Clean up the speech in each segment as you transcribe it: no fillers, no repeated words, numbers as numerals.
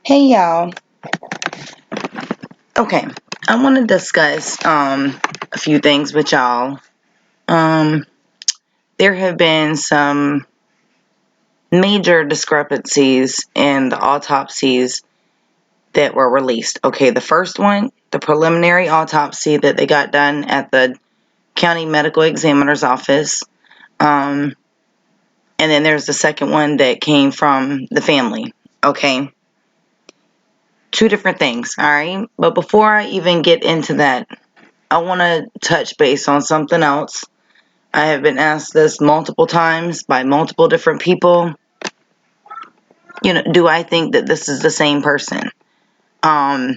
Hey y'all. Okay, I want to discuss a few things with y'all. Um there have been some major discrepancies in the autopsies that were released. Okay, the first one, the preliminary autopsy that they got done at the county medical examiner's office. And then there's the second one that came from the family. Okay, two different things, all right? But before I even get into that, I want to touch base on something else. I have been asked this multiple times by multiple different people. Do I think that this is the same person? I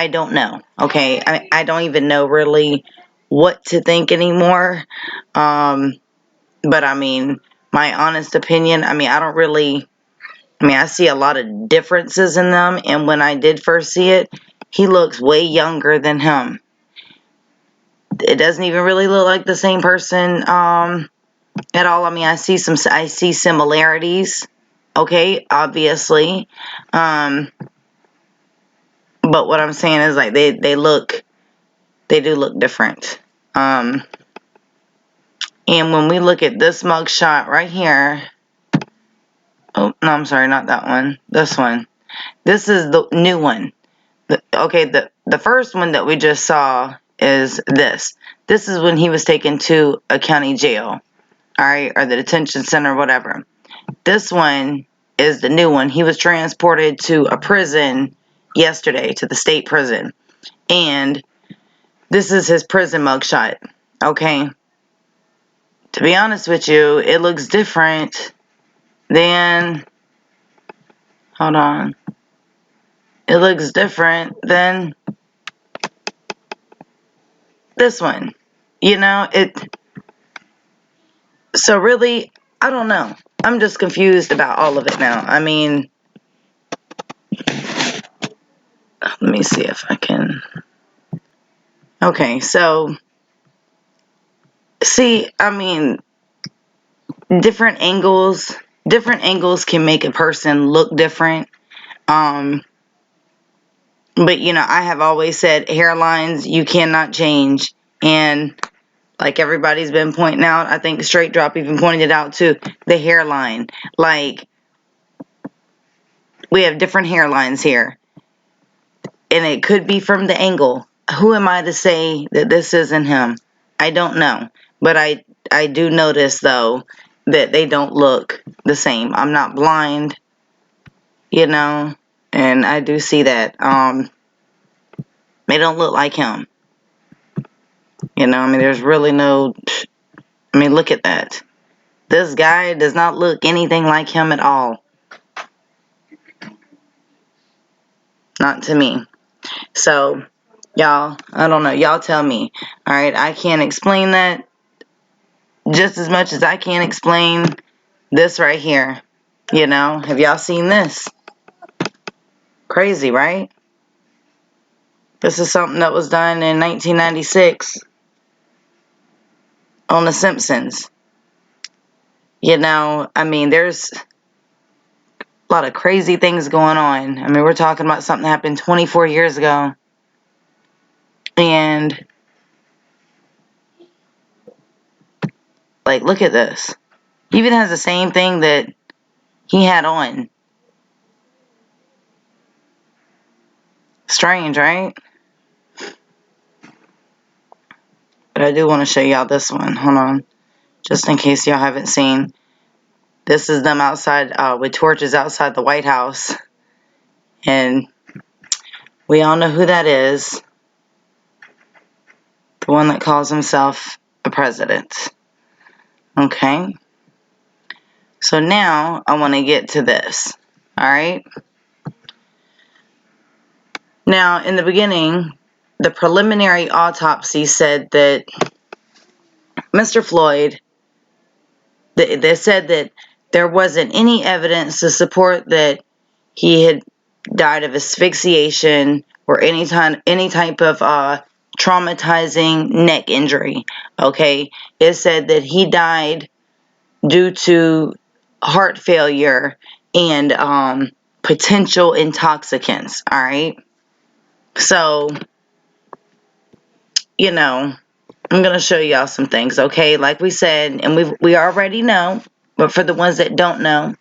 don't know. Okay, I don't even know really what to think anymore. But I mean, my honest opinion, I don't really, I see a lot of differences in them. And when I did first see it, he looks way younger than him. It doesn't even really look like the same person at all. I see similarities. Okay, obviously. But what I'm saying is, like, they do look different. And when we look at this mug shot right here, oh no, I'm sorry, not that one. This one. This is the new one. The first one that we just saw is this. This is when he was taken to a county jail, all right, or the detention center, whatever. This one is the new one. He was transported to a prison yesterday, to the state prison. And this is his prison mugshot. Okay. To be honest with you, it looks different than, hold on. It looks different than this one. So really, I don't know. I'm just confused about all of it now. Let me see if I can. Okay, so, see, different angles can make a person look different. But I have always said hairlines you cannot change. And like everybody's been pointing out, I think Straight Drop even pointed it out too, the hairline. Like, we have different hairlines here. And it could be from the angle. Who am I to say that this isn't him? I don't know. But I do notice, though, that they don't look the same. I'm not blind, and I do see that. They don't look like him. There's really no, look at that. This guy does not look anything like him at all. Not to me. So, y'all, I don't know. Y'all tell me. All right, I can't explain that just as much as I can't explain this right here. Have y'all seen this? Crazy, right? This is something that was done in 1996 on The Simpsons. There's a lot of crazy things going on. We're talking about something that happened 24 years ago. And, like, look at this. He even has the same thing that he had on. Strange, right? But I do want to show y'all this one. Hold on. Just in case y'all haven't seen. This is them outside with torches outside the White House. And we all know who that is. The one that calls himself a president. Okay. So now I want to get to this. Alright. Now, in the beginning, the preliminary autopsy said that Mr. Floyd, they said that there wasn't any evidence to support that he had died of asphyxiation or any type of traumatizing neck injury. Okay, it said that he died due to heart failure and potential intoxicants, all right? So, you know, I'm going to show y'all some things, okay? Like we said, and we already know, but for the ones that don't know,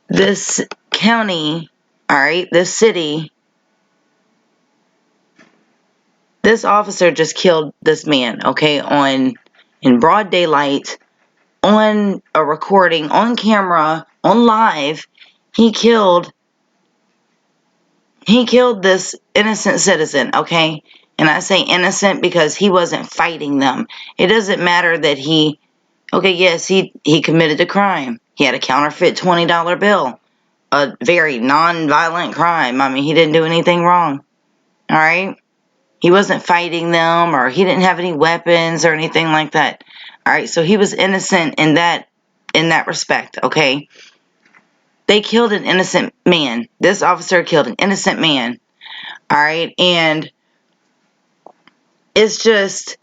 this county, all right, this city, this officer just killed this man, okay, in broad daylight, on a recording, on camera, on live. He killed this innocent citizen, okay? And I say innocent because he wasn't fighting them. It doesn't matter that okay, yes, he committed a crime. He had a counterfeit $20 bill. A very non-violent crime. I mean, he didn't do anything wrong. All right? He wasn't fighting them, or he didn't have any weapons or anything like that. All right? So he was innocent in that respect, okay? They killed an innocent man. This officer killed an innocent man. All right? And it's just,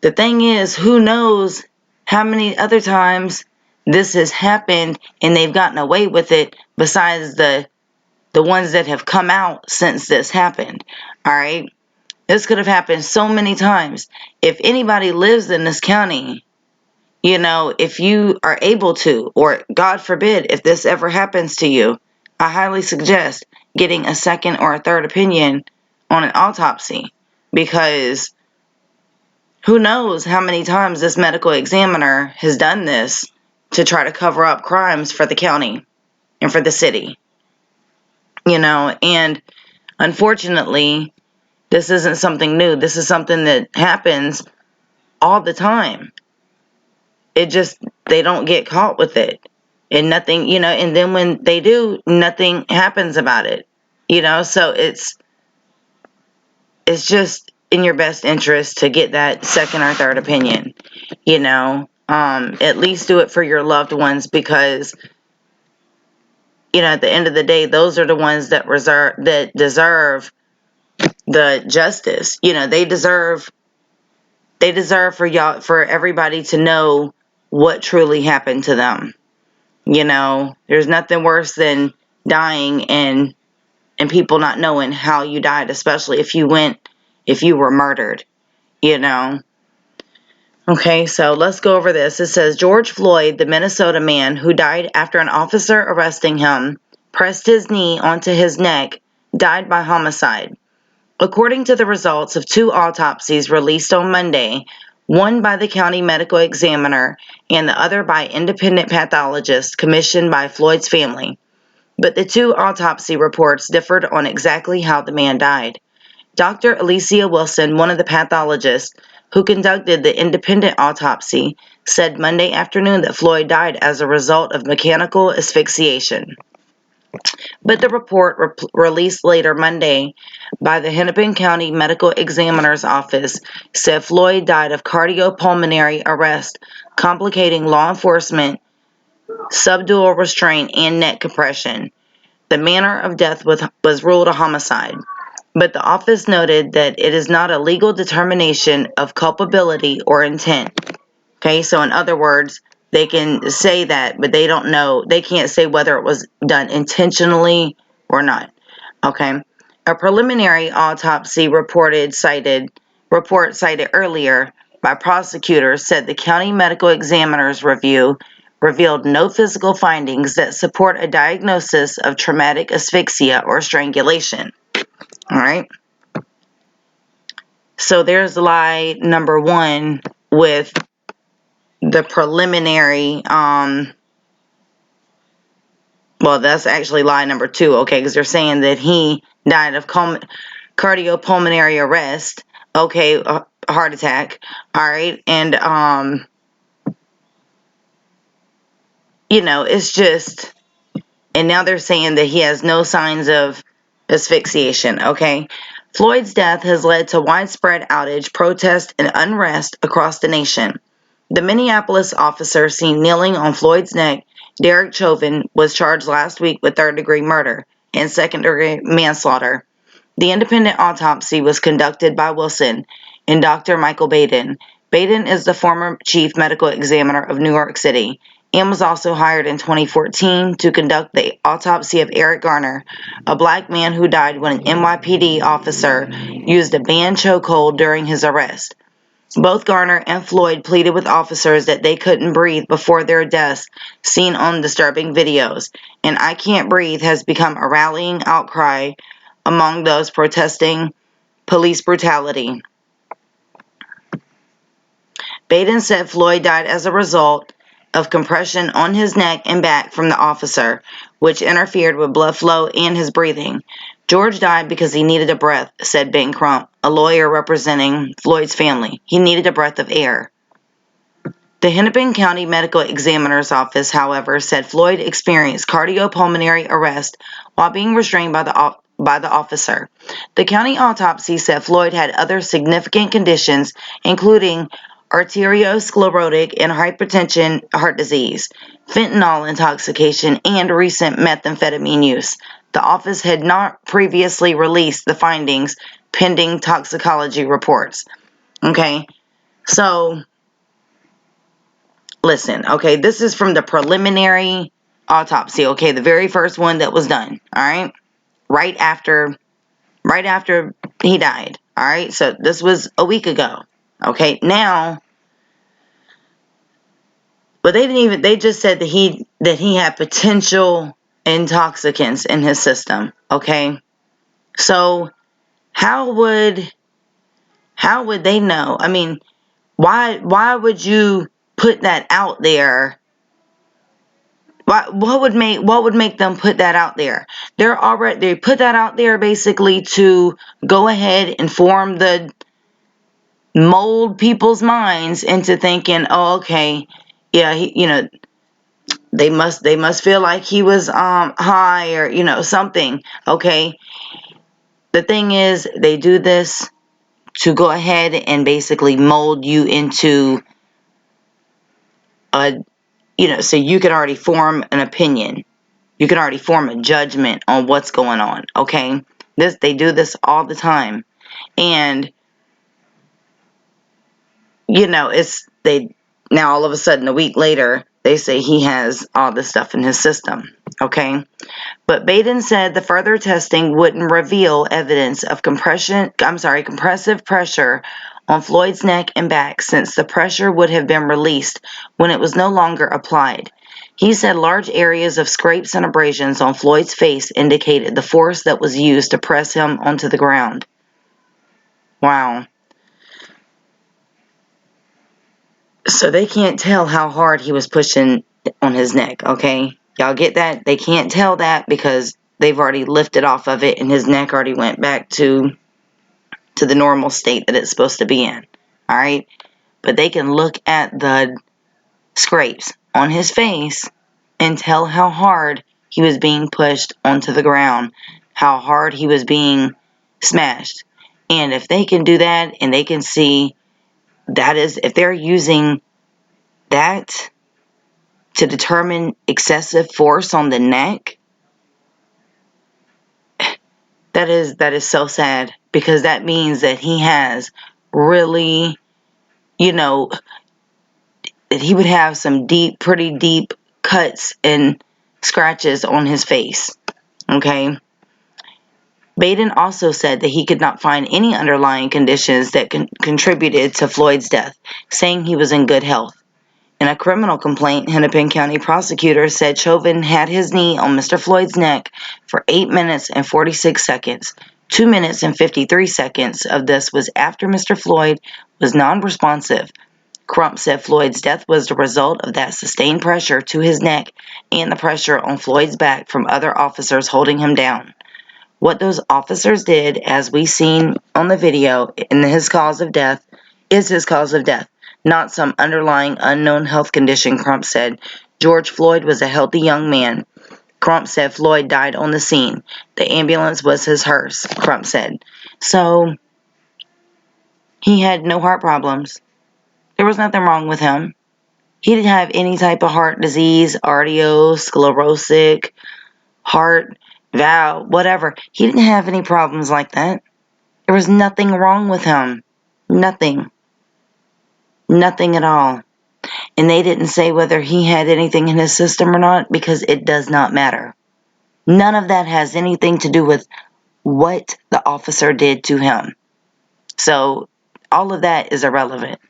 the thing is, who knows how many other times this has happened and they've gotten away with it, besides the ones that have come out since this happened. All right? This could have happened so many times. If anybody lives in this county, if you are able to, or God forbid, if this ever happens to you, I highly suggest getting a second or a third opinion on an autopsy, because who knows how many times this medical examiner has done this to try to cover up crimes for the county and for the city. And unfortunately, this isn't something new. This is something that happens all the time. They don't get caught with it. And nothing, and then when they do, nothing happens about it. So it's just in your best interest to get that second or third opinion. At least do it for your loved ones, because at the end of the day, those are the ones that deserve the justice. They deserve for everybody to know what truly happened to them. There's nothing worse than dying and people not knowing how you died, especially if you were murdered. Okay, so let's go over this. It says George Floyd, the Minnesota man who died after an officer arresting him pressed his knee onto his neck, died by homicide. According to the results of 2 autopsies released on Monday, one by the county medical examiner and the other by independent pathologists commissioned by Floyd's family. But the 2 autopsy reports differed on exactly how the man died. Dr. Alicia Wilson, one of the pathologists who conducted the independent autopsy, said Monday afternoon that Floyd died as a result of mechanical asphyxiation. But the report released later Monday by the Hennepin County Medical Examiner's Office said Floyd died of cardiopulmonary arrest, complicating law enforcement, subdural restraint, and neck compression. The manner of death was ruled a homicide, but the office noted that it is not a legal determination of culpability or intent. Okay, so in other words, they can say that, but they don't know. They can't say whether it was done intentionally or not. Okay, a preliminary autopsy report cited earlier by prosecutors said the county medical examiner's review revealed no physical findings that support a diagnosis of traumatic asphyxia or strangulation. All right. So there's lie number 1 with the preliminary, well, that's actually lie number 2, okay, because they're saying that he died of cardiopulmonary arrest, okay, a heart attack, all right, and, it's just, and now they're saying that he has no signs of asphyxiation, okay. Floyd's death has led to widespread outrage, protest, and unrest across the nation. The Minneapolis officer seen kneeling on Floyd's neck, Derek Chauvin, was charged last week with third-degree murder and second-degree manslaughter. The independent autopsy was conducted by Wilson and Dr. Michael Baden. Baden is the former chief medical examiner of New York City and was also hired in 2014 to conduct the autopsy of Eric Garner, a black man who died when an NYPD officer used a banned chokehold during his arrest. Both Garner and Floyd pleaded with officers that they couldn't breathe before their deaths, seen on disturbing videos, and "I Can't Breathe" has become a rallying outcry among those protesting police brutality. Baden said Floyd died as a result of compression on his neck and back from the officer, which interfered with blood flow and his breathing. "George died because he needed a breath," said Ben Crump, a lawyer representing Floyd's family. "He needed a breath of air." The Hennepin County Medical Examiner's Office, however, said Floyd experienced cardiopulmonary arrest while being restrained by the officer. The county autopsy said Floyd had other significant conditions, including arteriosclerotic and hypertension, heart disease, fentanyl intoxication, and recent methamphetamine use. The office had not previously released the findings pending toxicology reports. Okay, so listen, okay, this is from the preliminary autopsy, okay, the very first one that was done, all right, right after he died, all right, so this was a week ago, okay, now, but they just said that he had potential intoxicants in his system, okay, so how would they know? I mean, why would you put that out there? What would make them put that out there? They put that out there basically to go ahead and mold people's minds into thinking, oh, okay, yeah, they must feel like he was high or something. Okay, the thing is, they do this to go ahead and basically mold you into so you can already form an opinion. You can already form a judgment on what's going on, okay? They do this all the time. And, now all of a sudden, a week later, they say he has all this stuff in his system, okay? But Baden said the further testing wouldn't reveal evidence of compressive pressure on Floyd's neck and back, since the pressure would have been released when it was no longer applied. He said large areas of scrapes and abrasions on Floyd's face indicated the force that was used to press him onto the ground. Wow. So they can't tell how hard he was pushing on his neck, okay? Y'all get that? They can't tell that because they've already lifted off of it and his neck already went back to the normal state that it's supposed to be in. All right? But they can look at the scrapes on his face and tell how hard he was being pushed onto the ground, how hard he was being smashed. And if they can do that and they can see if they're using that to determine excessive force on the neck, that is so sad, because that means that he has really, that he would have some pretty deep cuts and scratches on his face, okay? Baden also said that he could not find any underlying conditions that contributed to Floyd's death, saying he was in good health. In a criminal complaint, Hennepin County prosecutors said Chauvin had his knee on Mr. Floyd's neck for 8 minutes and 46 seconds. 2 minutes and 53 seconds of this was after Mr. Floyd was non-responsive. Crump said Floyd's death was the result of that sustained pressure to his neck and the pressure on Floyd's back from other officers holding him down. What those officers did, as we seen on the video, is his cause of death, not some underlying unknown health condition, Crump said. George Floyd was a healthy young man. Crump said Floyd died on the scene. The ambulance was his hearse, Crump said. So, he had no heart problems. There was nothing wrong with him. He didn't have any type of heart disease, arteriosclerotic, heart valve, whatever. He didn't have any problems like that. There was nothing wrong with him. Nothing. Nothing at all. And they didn't say whether he had anything in his system or not, because it does not matter. None of that has anything to do with what the officer did to him. So all of that is irrelevant.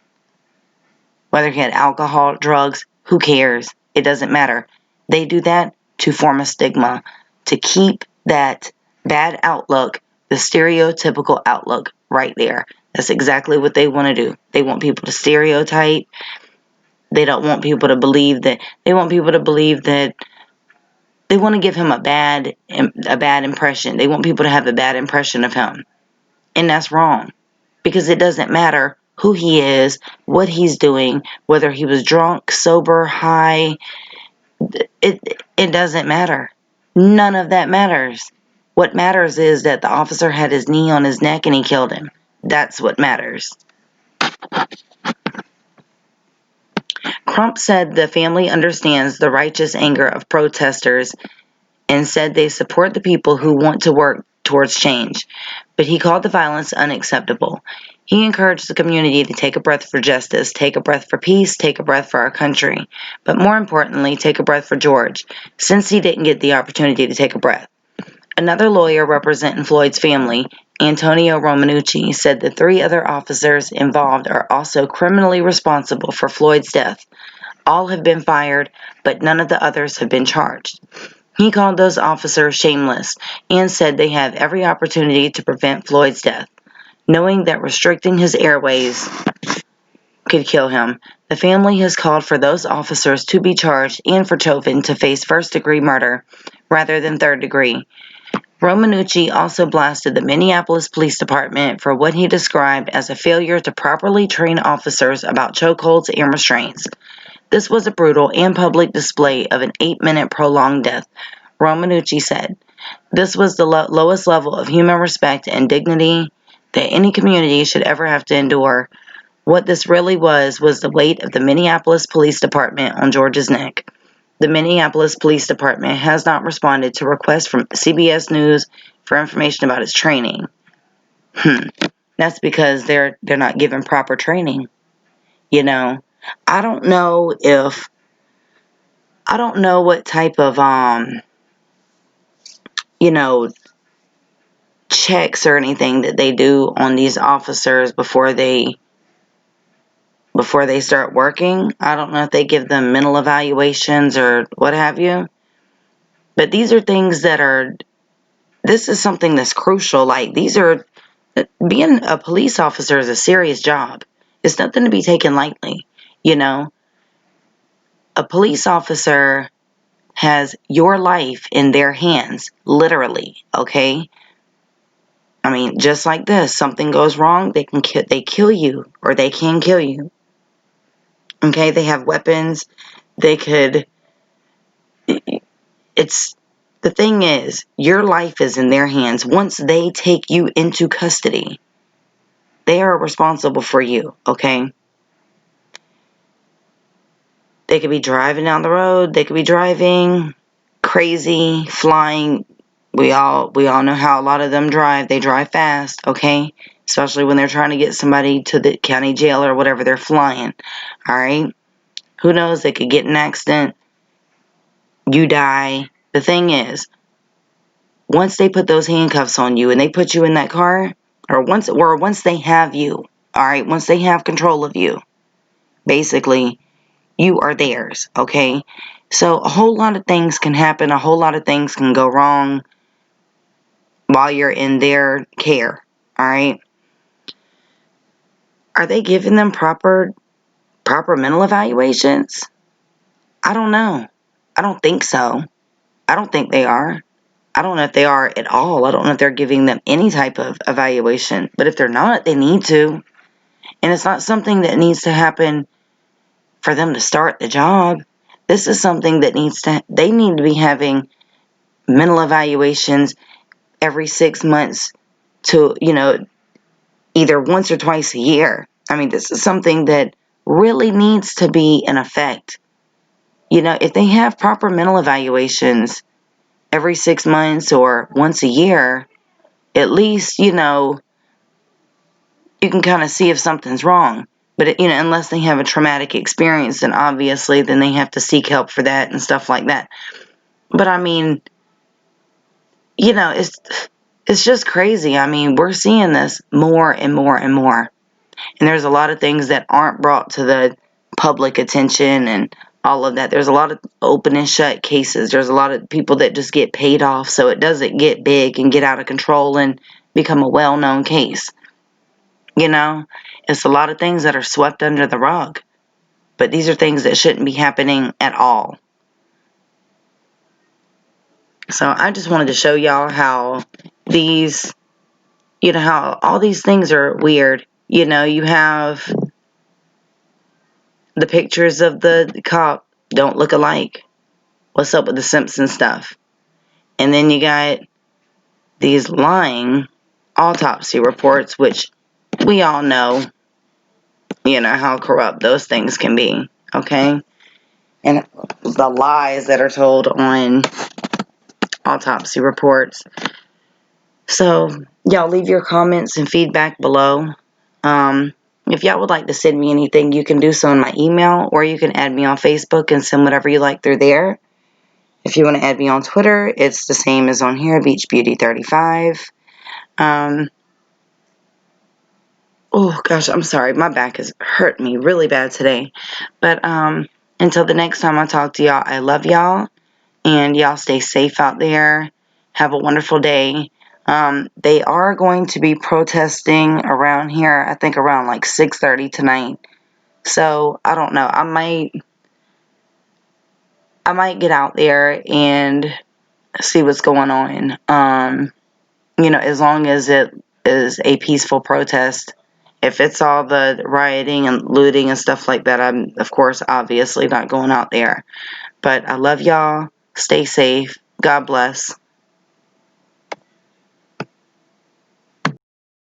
Whether he had alcohol, drugs, who cares? It doesn't matter. They do that to form a stigma, to keep that bad outlook, the stereotypical outlook right there. That's exactly what they want to do. They want people to stereotype. They don't want people to believe that. They want people to believe that they want to give him a bad impression. They want people to have a bad impression of him. And that's wrong. Because it doesn't matter who he is, what he's doing, whether he was drunk, sober, high. It doesn't matter. None of that matters. What matters is that the officer had his knee on his neck and he killed him. That's what matters. Crump said the family understands the righteous anger of protesters and said they support the people who want to work towards change, but he called the violence unacceptable. He encouraged the community to take a breath for justice, take a breath for peace, take a breath for our country, but more importantly, take a breath for George, since he didn't get the opportunity to take a breath. Another lawyer representing Floyd's family, Antonio Romanucci, said the 3 other officers involved are also criminally responsible for Floyd's death. All have been fired, but none of the others have been charged. He called those officers shameless and said they have every opportunity to prevent Floyd's death. Knowing that restricting his airways could kill him, the family has called for those officers to be charged and for Chauvin to face first-degree murder rather than third-degree. Romanucci also blasted the Minneapolis Police Department for what he described as a failure to properly train officers about chokeholds and restraints. This was a brutal and public display of an 8-minute prolonged death, Romanucci said. This was the lowest level of human respect and dignity that any community should ever have to endure. What this really was the weight of the Minneapolis Police Department on George's neck. The Minneapolis Police Department has not responded to requests from CBS News for information about its training. That's because they're not given proper training. You know, I don't know what type of checks or anything that they do on these officers before they start working. I don't know if they give them mental evaluations or what have you. But these are things this is something that's crucial. Like, being a police officer is a serious job. It's nothing to be taken lightly, you know. A police officer has your life in their hands, literally, okay? I mean, just like this, something goes wrong, they kill you, or they can kill you. Okay, they have weapons. The thing is, your life is in their hands. Once they take you into custody, they are responsible for you, okay? They could be driving down the road, they could be driving crazy, flying. We all know how a lot of them drive. They drive fast, okay? Especially when they're trying to get somebody to the county jail or whatever, they're flying, all right? Who knows, they could get in an accident, you die. The thing is, once they put those handcuffs on you and they put you in that car, or once they have you, all right, once they have control of you, basically, you are theirs, okay? So a whole lot of things can happen, a whole lot of things can go wrong while you're in their care, all right? Are they giving them proper mental evaluations? I don't know. I don't think so. I don't think they are. I don't know if they are at all. I don't know if they're giving them any type of evaluation. But if they're not, they need to. And it's not something that needs to happen for them to start the job. This is something that they need to be having mental evaluations every 6 months to, either once or twice a year. I mean, this is something that really needs to be in effect. If they have proper mental evaluations every 6 months or once a year, at least, you can kind of see if something's wrong. But, unless they have a traumatic experience, then obviously then they have to seek help for that and stuff like that. But, I mean, it's just crazy. I mean, we're seeing this more and more and more. And there's a lot of things that aren't brought to the public attention and all of that. There's a lot of open and shut cases. There's a lot of people that just get paid off so it doesn't get big and get out of control and become a well-known case. It's a lot of things that are swept under the rug. But these are things that shouldn't be happening at all. So I just wanted to show y'all how how all these things are weird. You have the pictures of the cop don't look alike. What's up with the Simpson stuff? And then you got these lying autopsy reports, which we all know, how corrupt those things can be, okay? And the lies that are told on autopsy reports. So, y'all leave your comments and feedback below. If y'all would like to send me anything, you can do so in my email, or you can add me on Facebook and send whatever you like through there. If you want to add me on Twitter, it's the same as on here, BeachBeauty35. Oh, gosh, I'm sorry. My back has hurt me really bad today. But until the next time I talk to y'all, I love y'all. And y'all stay safe out there. Have a wonderful day. They are going to be protesting around here, I think around like 6:30 tonight. So, I don't know. I might get out there and see what's going on. As long as it is a peaceful protest. If it's all the rioting and looting and stuff like that, I'm, of course, obviously not going out there. But I love y'all. Stay safe. God bless.